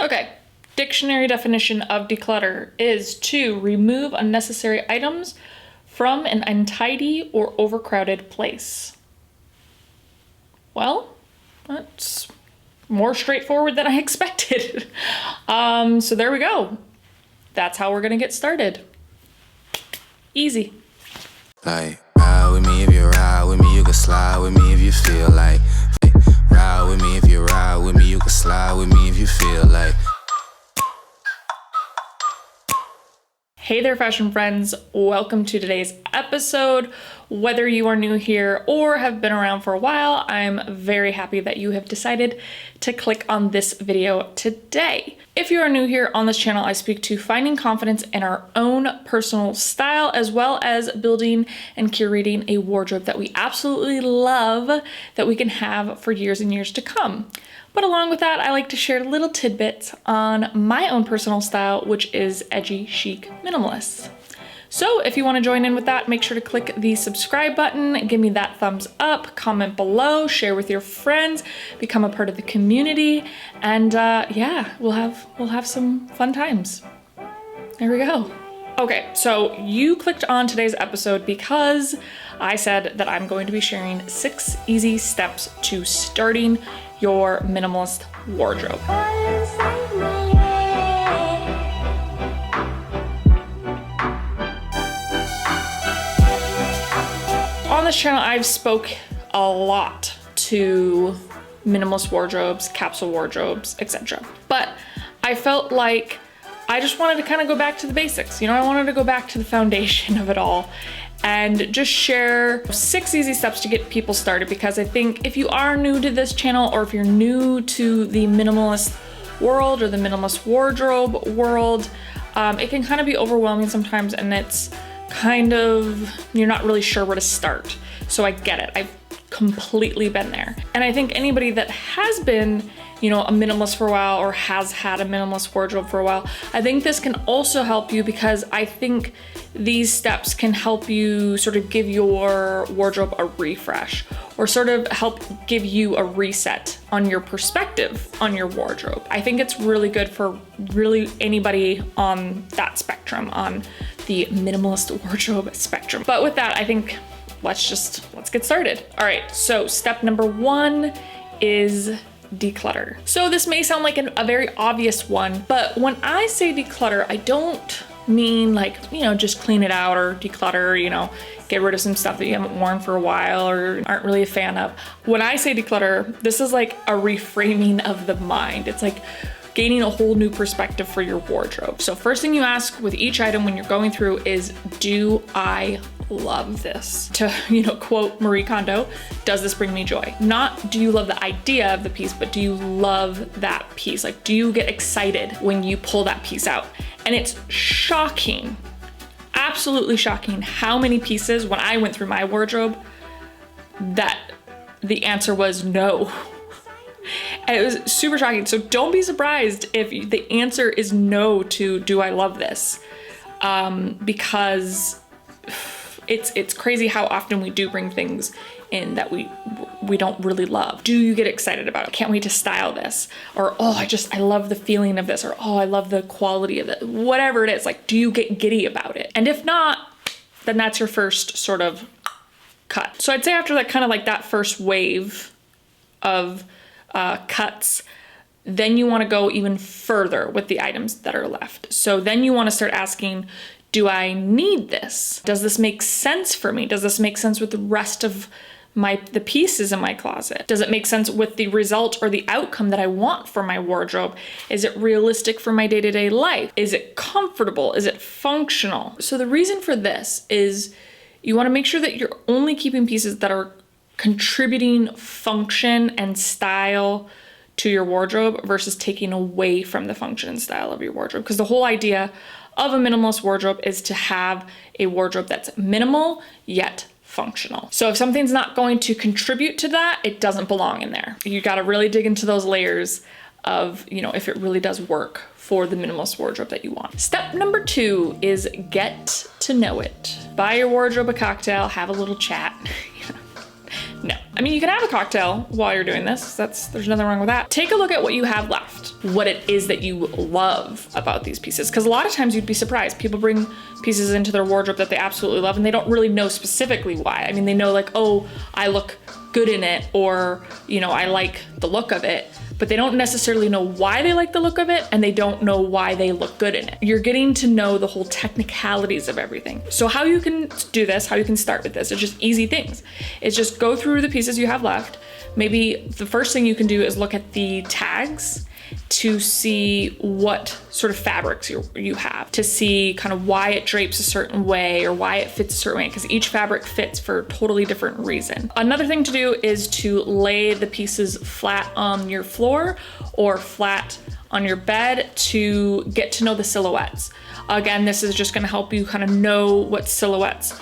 Okay, dictionary definition of declutter is to remove unnecessary items from an untidy or overcrowded place. Well, that's more straightforward than I expected. So there we go. That's how we're gonna get started. Easy. Like, ride with me if you ride with me, you can slide with me if you feel like. Ride with me if you ride with me, you can slide with me if you feel like. Hey there, fashion friends. Welcome to today's episode. Whether you are new here or have been around for a while, I'm very happy that you have decided to click on this video today. If you are new here on this channel, I speak to finding confidence in our own personal style, as well as building and curating a wardrobe that we absolutely love, that we can have for years and years to come. But along with that, I like to share little tidbits on my own personal style, which is edgy, chic, minimalist. So if you want to join in with that, make sure to click the subscribe button, give me that thumbs up, comment below, share with your friends, become a part of the community, and yeah, we'll have some fun times. There we go. Okay, so you clicked on today's episode because I said that I'm going to be sharing 6 easy steps to starting your minimalist wardrobe. On this channel, I've spoke a lot to minimalist wardrobes, capsule wardrobes, etc. But I felt like I just wanted to kind of go back to the basics. You know, I wanted to go back to the foundation of it all and just share 6 easy steps to get people started, because I think if you are new to this channel, or if you're new to the minimalist world or the minimalist wardrobe world, it can kind of be overwhelming sometimes, and it's kind of, you're not really sure where to start. So I get it. I've completely been there. And I think anybody that has been, you know, a minimalist for a while, or has had a minimalist wardrobe for a while, I think this can also help you, because I think these steps can help you sort of give your wardrobe a refresh, or sort of help give you a reset on your perspective on your wardrobe. I think it's really good for really anybody on that spectrum, on the minimalist wardrobe spectrum. But with that, I think let's get started. All right, so step number 1 is declutter. So this may sound like a very obvious one, but when I say declutter, I don't mean like, you know, just clean it out or declutter, you know, get rid of some stuff that you haven't worn for a while or aren't really a fan of. When I say declutter, this is like a reframing of the mind. It's like gaining a whole new perspective for your wardrobe. So first thing you ask with each item when you're going through is, do I love this? To, you know, quote Marie Kondo, does this bring me joy? Not do you love the idea of the piece, but do you love that piece? Like, do you get excited when you pull that piece out? And it's shocking, absolutely shocking, how many pieces, when I went through my wardrobe, that the answer was no. And it was super shocking. So don't be surprised if the answer is no to do I love this, because it's crazy how often we do bring things in that we don't really love. Do you get excited about it? Can't wait to style this. Or, oh, I love the feeling of this. Or, oh, I love the quality of it. Whatever it is, like, do you get giddy about it? And if not, then that's your first sort of cut. So I'd say after that, kind of like that first wave of cuts, then you want to go even further with the items that are left. So then you want to start asking, do I need this? Does this make sense for me? Does this make sense with the rest of the pieces in my closet? Does it make sense with the result or the outcome that I want for my wardrobe? Is it realistic for my day-to-day life? Is it comfortable? Is it functional? So the reason for this is you want to make sure that you're only keeping pieces that are contributing function and style to your wardrobe versus taking away from the function and style of your wardrobe. Because the whole idea of a minimalist wardrobe is to have a wardrobe that's minimal yet functional. So if something's not going to contribute to that, it doesn't belong in there. You got to really dig into those layers of, you know, if it really does work for the minimalist wardrobe that you want. Step number 2 is get to know it. Buy your wardrobe a cocktail, have a little chat. No. I mean, you can have a cocktail while you're doing this. There's nothing wrong with that. Take a look at what you have left, what it is that you love about these pieces. Because a lot of times you'd be surprised. People bring pieces into their wardrobe that they absolutely love and they don't really know specifically why. I mean, they know like, oh, I look good in it, or, you know, I like the look of it, but they don't necessarily know why they like the look of it, and they don't know why they look good in it. You're getting to know the whole technicalities of everything. So how you can do this, how you can start with this, it's just easy things. It's just go through the pieces you have left. Maybe the first thing you can do is look at the tags to see what sort of fabrics you have, to see kind of why it drapes a certain way or why it fits a certain way, because each fabric fits for a totally different reason. Another thing to do is to lay the pieces flat on your floor or flat on your bed to get to know the silhouettes. Again, this is just gonna help you kind of know what silhouettes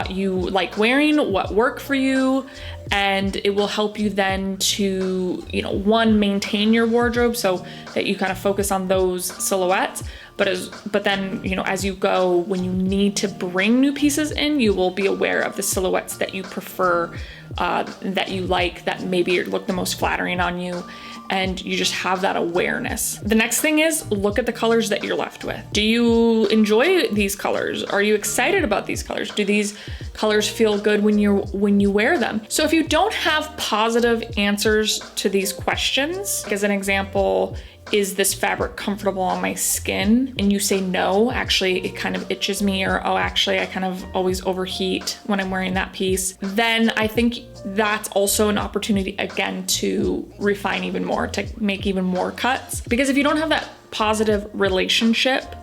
you like wearing, what work for you, and it will help you then to, you know, one, maintain your wardrobe so that you kind of focus on those silhouettes, but then, you know, as you go, when you need to bring new pieces in, you will be aware of the silhouettes that you prefer, that you like, that maybe look the most flattering on you, and you just have that awareness. The next thing is look at the colors that you're left with. Do you enjoy these colors? Are you excited about these colors? Do these colors feel good when you wear them? So if you don't have positive answers to these questions, as an example, is this fabric comfortable on my skin? And you say no, actually it kind of itches me, or oh, actually I kind of always overheat when I'm wearing that piece. Then I think that's also an opportunity again to refine even more, to make even more cuts. Because if you don't have that positive relationship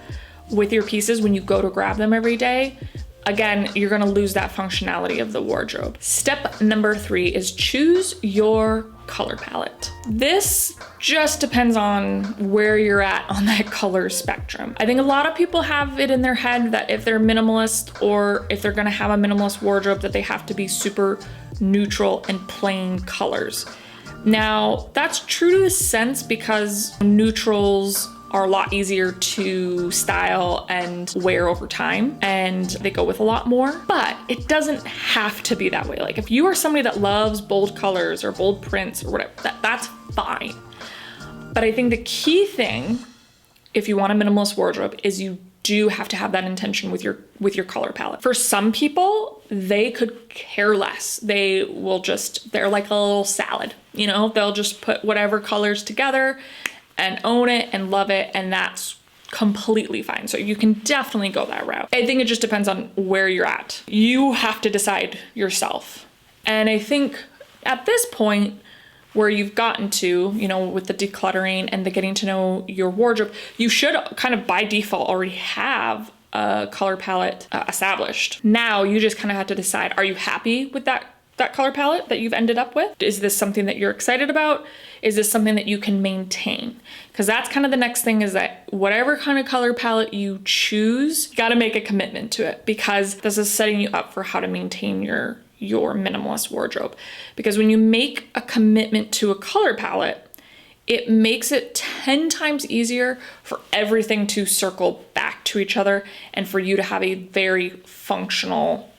with your pieces when you go to grab them every day, again, you're gonna lose that functionality of the wardrobe. Step number 3 is choose your color palette. This just depends on where you're at on that color spectrum. I think a lot of people have it in their head that if they're minimalist, or if they're gonna have a minimalist wardrobe, that they have to be super neutral and plain colors. Now, that's true to a sense, because neutrals are a lot easier to style and wear over time, and they go with a lot more, but it doesn't have to be that way. Like if you are somebody that loves bold colors or bold prints or whatever, that's fine. But I think the key thing, if you want a minimalist wardrobe, is you do have to have that intention with your color palette. For some people, they could care less. They're like a little salad, you know, they'll just put whatever colors together and own it and love it, and that's completely fine. So you can definitely go that route. I think it just depends on where you're at. You have to decide yourself. And I think at this point where you've gotten to, you know, with the decluttering and the getting to know your wardrobe, you should kind of by default already have a color palette established. Now you just kind of have to decide, are you happy with that color palette that you've ended up with? Is this something that you're excited about? Is this something that you can maintain? Because that's kind of the next thing, is that whatever kind of color palette you choose, you got to make a commitment to it, because this is setting you up for how to maintain your minimalist wardrobe. Because when you make a commitment to a color palette, it makes it 10 times easier for everything to circle back to each other and for you to have a very functional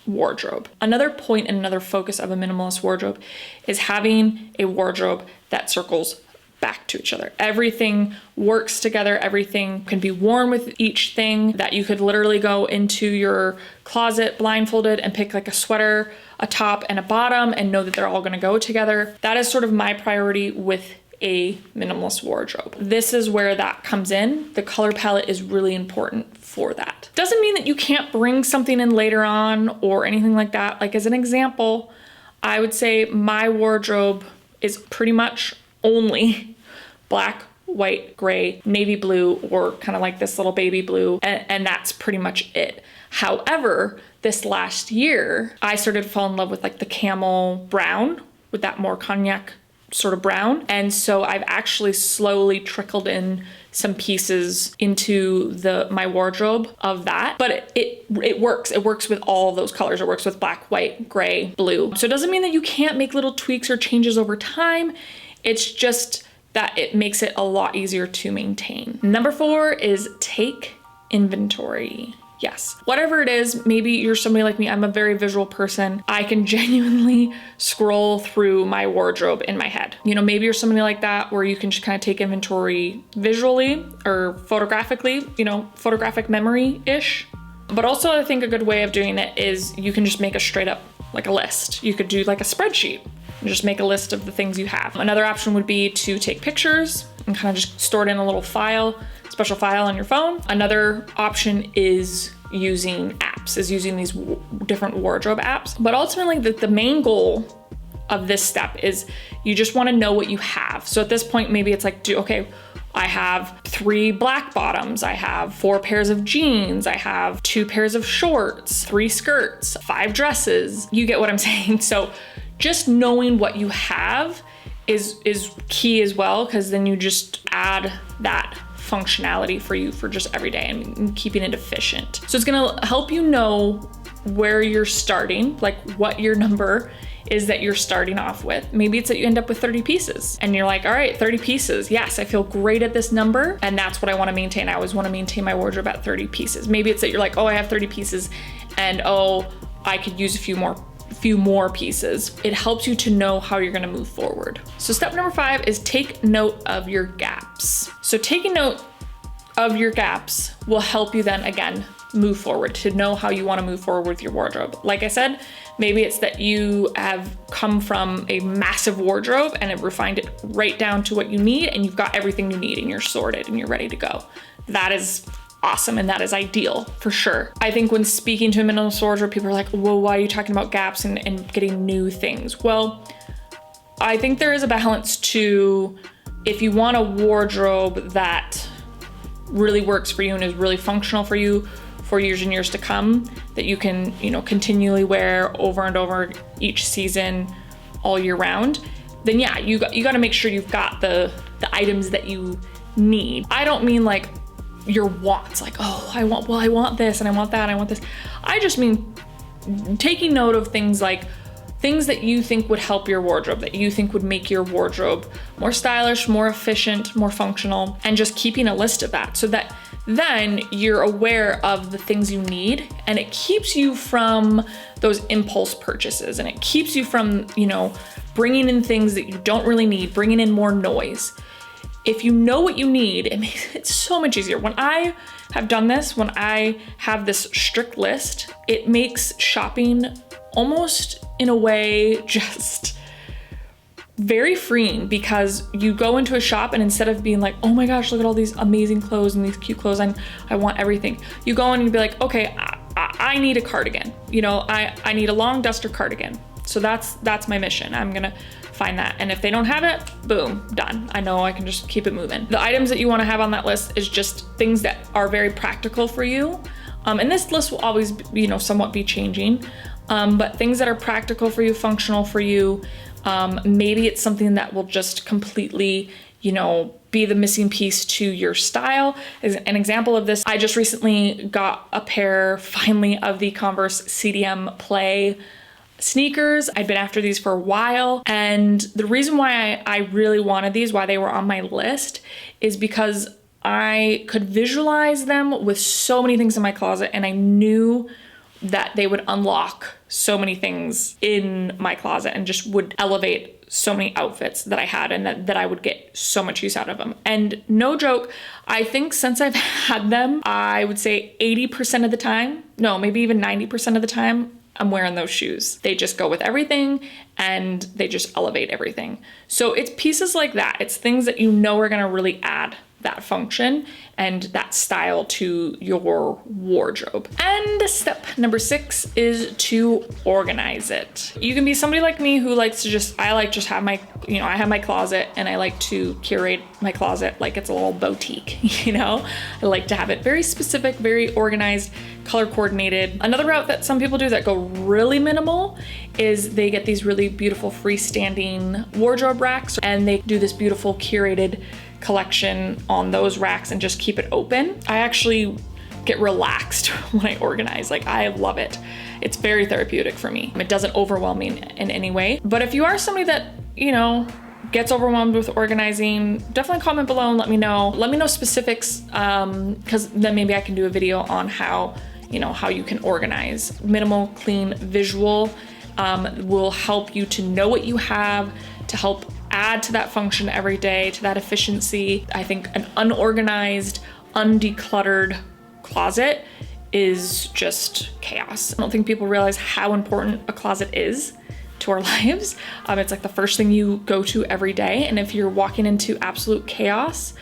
wardrobe. Another point and another focus of a minimalist wardrobe is having a wardrobe that circles back to each other. Everything works together. Everything can be worn with each thing, that you could literally go into your closet blindfolded and pick like a sweater, a top, and a bottom and know that they're all gonna go together. That is sort of my priority with a minimalist wardrobe. This is where that comes in. The color palette is really important for that. Doesn't mean that you can't bring something in later on or anything like that. Like as an example, I would say my wardrobe is pretty much only black, white, gray, navy blue, or kind of like this little baby blue, and that's pretty much it. However, this last year, I started to fall in love with like the camel brown, with that more cognac sort of brown. And so I've actually slowly trickled in some pieces into my wardrobe of that, but it works. It works with all of those colors. It works with black, white, gray, blue. So it doesn't mean that you can't make little tweaks or changes over time. It's just that it makes it a lot easier to maintain. Number 4 is take inventory. Yes. Whatever it is, maybe you're somebody like me, I'm a very visual person. I can genuinely scroll through my wardrobe in my head. You know, maybe you're somebody like that where you can just kind of take inventory visually or photographically, you know, photographic memory-ish. But also I think a good way of doing it is you can just make a straight up, like a list. You could do like a spreadsheet and just make a list of the things you have. Another option would be to take pictures and kind of just store it in a little file, special file on your phone. Another option is using apps, is using these different wardrobe apps. But ultimately the main goal of this step is you just want to know what you have. So at this point, maybe it's like, okay, I have 3 black bottoms, I have 4 pairs of jeans, I have 2 pairs of shorts, 3 skirts, 5 dresses. You get what I'm saying? So just knowing what you have is key as well, because then you just add that functionality for you for just every day and keeping it efficient. So it's gonna help you know where you're starting, like what your number is that you're starting off with. Maybe it's that you end up with 30 pieces and you're like, all right, 30 pieces. Yes, I feel great at this number and that's what I wanna maintain. I always wanna maintain my wardrobe at 30 pieces. Maybe it's that you're like, oh, I have 30 pieces and oh, I could use a few more pieces. It helps you to know how you're gonna move forward. So step number 5 is take note of your gaps. So taking note of your gaps will help you then again move forward, to know how you wanna move forward with your wardrobe. Like I said, maybe it's that you have come from a massive wardrobe and have refined it right down to what you need and you've got everything you need and you're sorted and you're ready to go. That is awesome and that is ideal for sure. I think when speaking to a minimalist wardrobe, people are like, well, why are you talking about gaps and getting new things? Well, I think there is a balance to, if you want a wardrobe that really works for you and is really functional for you for years and years to come, that you can, you know, continually wear over and over each season all year round, then yeah, you got to make sure you've got the items that you need. I don't mean like your wants, like, oh, I want this and I want that and I want this. I just mean taking note of things like things that you think would help your wardrobe, that you think would make your wardrobe more stylish, more efficient, more functional, and just keeping a list of that so that then you're aware of the things you need and it keeps you from those impulse purchases and it keeps you from, you know, bringing in things that you don't really need, bringing in more noise. If you know what you need, it makes it so much easier. When I have done this, when I have this strict list, it makes shopping almost in a way just very freeing, because you go into a shop and instead of being like, oh my gosh, look at all these amazing clothes and these cute clothes, I want everything. You go in and you be like, okay, I need a cardigan. You know, I need a long duster cardigan. So that's my mission. I'm gonna find that. And if they don't have it, boom, done. I know I can just keep it moving. The items that you wanna have on that list is just things that are very practical for you. And this list will always, you know, somewhat be changing. But things that are practical for you, functional for you, maybe it's something that will just completely, you know, be the missing piece to your style. As an example of this, I just recently got a pair, finally, of the Converse CDM Play sneakers. I'd been after these for a while. And the reason why I really wanted these, why they were on my list, is because I could visualize them with so many things in my closet and I knew that they would unlock so many things in my closet and just would elevate so many outfits that I had and that I would get so much use out of them. And no joke, I think since I've had them, I would say 80% of the time, no, maybe even 90% of the time, I'm wearing those shoes. They just go with everything and they just elevate everything. So it's pieces like that. It's things that you know are gonna really add that function and that style to your wardrobe. And step number 6 is to organize it. You can be somebody like me who likes to I like just have my, you know, I have my closet and I like to curate my closet like it's a little boutique, you know? I like to have it very specific, very organized, color coordinated. Another route that some people do that go really minimal is they get these really beautiful freestanding wardrobe racks and they do this beautiful curated collection on those racks and just keep it open. I actually get relaxed when I organize. Like, I love it. It's very therapeutic for me. It doesn't overwhelm me in any way. But if you are somebody that, you know, gets overwhelmed with organizing, definitely comment below and let me know. Let me know specifics, because then maybe I can do a video on how you know, how you can organize. Minimal, clean, visual will help you to know what you have, to help add to that function every day, to that efficiency. I think an unorganized, undecluttered closet is just chaos. I don't think people realize how important a closet is to our lives. It's like the first thing you go to every day. And if you're walking into absolute chaos,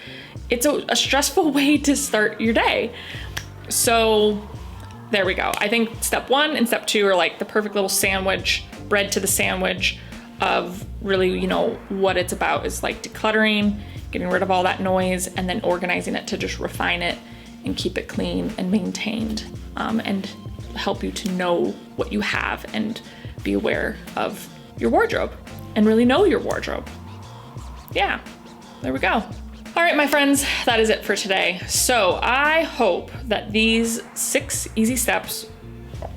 it's a stressful way to start your day. So there we go. I think step 1 and step 2 are like the perfect little sandwich, bread to the sandwich of really, you know, what it's about is like decluttering, getting rid of all that noise, and then organizing it to just refine it and keep it clean and maintained, and help you to know what you have and be aware of your wardrobe and really know your wardrobe. Yeah, there we go. All right, my friends, that is it for today. So I hope that these 6 easy steps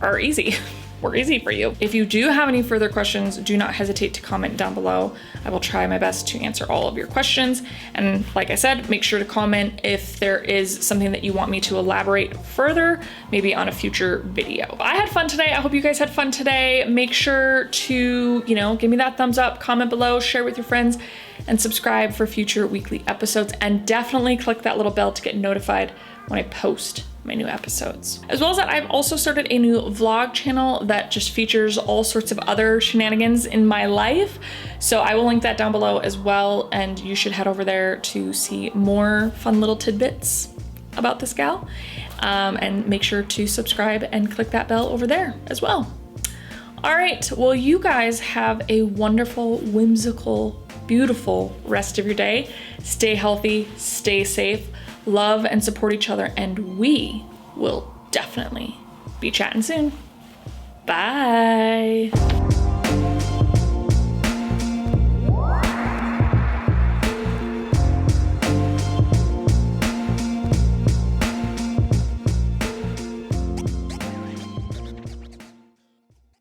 are easy. Were easy for you. If you do have any further questions, do not hesitate to comment down below. I will try my best to answer all of your questions. And like I said, make sure to comment if there is something that you want me to elaborate further, maybe on a future video. I had fun today. I hope you guys had fun today. Make sure to, you know, give me that thumbs up, comment below, share with your friends, and subscribe for future weekly episodes. And definitely click that little bell to get notified when I post my new episodes. As well as that, I've also started a new vlog channel that just features all sorts of other shenanigans in my life. So I will link that down below as well, and you should head over there to see more fun little tidbits about this gal. And make sure to subscribe and click that bell over there as well. All right, well, you guys have a wonderful, whimsical, beautiful rest of your day. Stay healthy, stay safe, love and support each other, and we will definitely be chatting soon. Bye.